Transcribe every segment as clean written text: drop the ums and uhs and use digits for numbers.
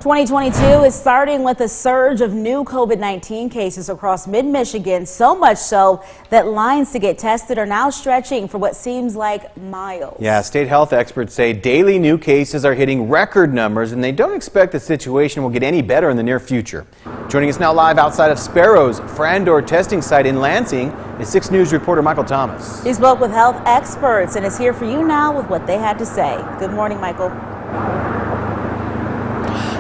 2022 is starting with a surge of new COVID-19 cases across mid-Michigan, so much so that lines to get tested are now stretching for what seems like miles. Yeah, state health experts say daily new cases are hitting record numbers, and they don't expect the situation will get any better in the near future. Joining us now live outside of Sparrow's Frandor testing site in Lansing is 6 News reporter Michael Thomas. He spoke with health experts and is here for you now with what they had to say. Good morning, Michael.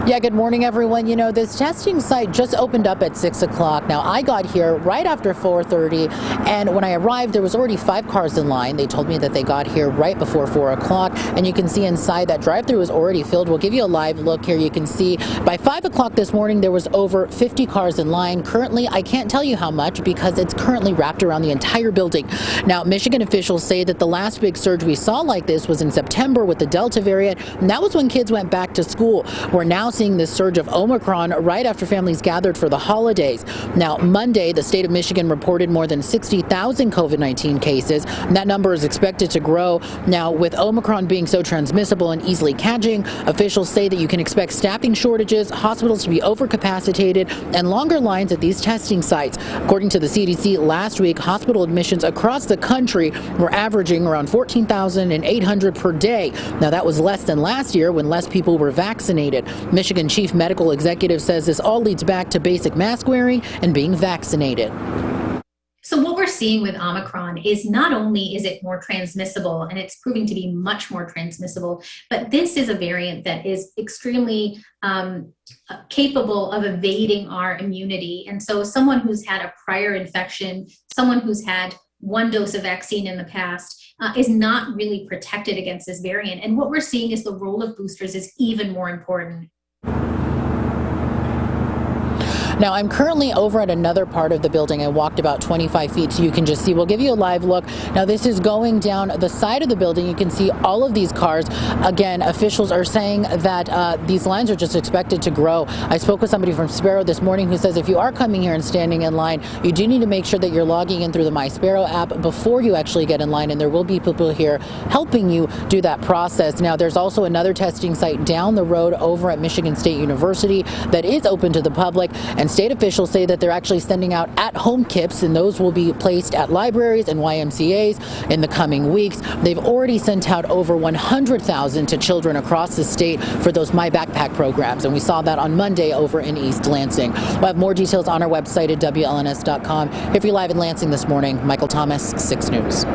Yeah, good morning, everyone. You know, this testing site just opened up at 6 o'clock. Now, I got here right after 4:30, and when I arrived, there was already 5 cars in line. They told me that they got here right before 4 o'clock, and you can see inside that drive-through is already filled. We'll give you a live look here. You can see by 5 o'clock this morning, there was over 50 cars in line. Currently, I can't tell you how much because it's currently wrapped around the entire building. Now, Michigan officials say that the last big surge we saw like this was in September with the Delta variant, and that was when kids went back to school. We're now seeing this surge of Omicron right after families gathered for the holidays. Now, Monday, the state of Michigan reported more than 60,000 COVID-19 cases, and that number is expected to grow. Now, with Omicron being so transmissible and easily catching, officials say that you can expect staffing shortages, hospitals to be overcapacitated, and longer lines at these testing sites. According to the CDC, last week, hospital admissions across the country were averaging around 14,800 per day. Now, that was less than last year when less people were vaccinated. Michigan Chief Medical Executive says this all leads back to basic mask wearing and being vaccinated. So what we're seeing with Omicron is not only is it more transmissible, and it's proving to be much more transmissible, but this is a variant that is extremely capable of evading our immunity. And so someone who's had a prior infection, someone who's had one dose of vaccine in the past, is not really protected against this variant. And what we're seeing is the role of boosters is even more important. Now, I'm currently over at another part of the building. I walked about 25 feet so you can just see. We'll give you a live look. Now, this is going down the side of the building. You can see all of these cars. Again, officials are saying that these lines are just expected to grow. I spoke with somebody from Sparrow this morning who says if you are coming here and standing in line, you do need to make sure that you're logging in through the My Sparrow app before you actually get in line, and there will be people here helping you do that process. Now, there's also another testing site down the road over at Michigan State University that is open to the public, and state officials say that they're actually sending out at-home kits, and those will be placed at libraries and YMCA's in the coming weeks. They've already sent out over 100,000 to children across the state for those My Backpack programs, and we saw that on Monday over in East Lansing. We'll have more details on our website at WLNS.com. If you're live in Lansing this morning, Michael Thomas, 6 News.